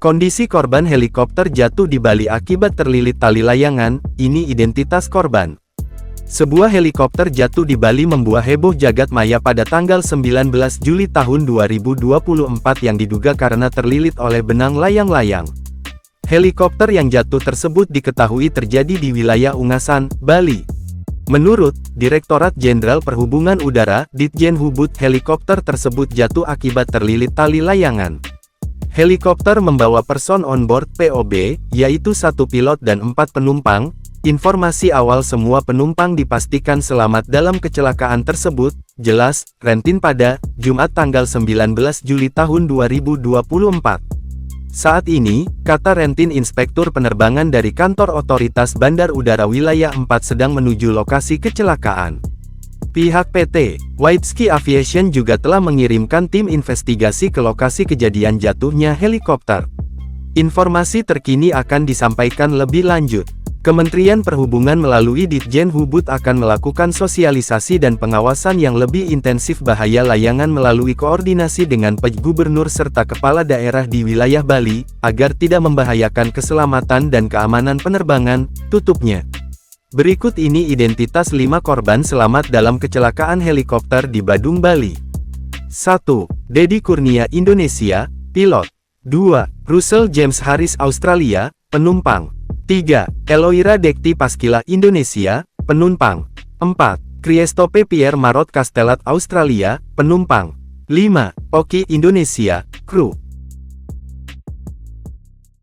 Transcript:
Kondisi korban helikopter jatuh di Bali akibat terlilit tali layangan, ini identitas korban. Sebuah helikopter jatuh di Bali membuat heboh jagat maya pada tanggal 19 Juli tahun 2024 yang diduga karena terlilit oleh benang layang-layang. Helikopter yang jatuh tersebut diketahui terjadi di wilayah Ungasan, Bali. Menurut Direktorat Jenderal Perhubungan Udara, Ditjen Hubud, helikopter tersebut jatuh akibat terlilit tali layangan. Helikopter membawa person on board (POB), yaitu 1 pilot dan 4 penumpang. Informasi awal semua penumpang dipastikan selamat dalam kecelakaan tersebut, jelas Rentin pada Jumat tanggal 19 Juli tahun 2024. Saat ini, kata Rentin Inspektur Penerbangan dari Kantor Otoritas Bandar Udara Wilayah 4 sedang menuju lokasi kecelakaan. Pihak PT Whitesky Aviation juga telah mengirimkan tim investigasi ke lokasi kejadian jatuhnya helikopter. Informasi terkini akan disampaikan lebih lanjut. Kementerian Perhubungan melalui Ditjen Hubud akan melakukan sosialisasi dan pengawasan yang lebih intensif bahaya layangan melalui koordinasi dengan PJ Gubernur serta kepala daerah di wilayah Bali, agar tidak membahayakan keselamatan dan keamanan penerbangan, tutupnya. Berikut ini identitas 5 korban selamat dalam kecelakaan helikopter di Badung, Bali. 1. Dedi Kurnia, Indonesia, pilot. 2. Russell James Harris, Australia, penumpang. 3. Eloira Dekti Paskila, Indonesia, penumpang. 4. Christophe Pierre Marot Castellat, Australia, penumpang. 5. Oki, Indonesia, kru.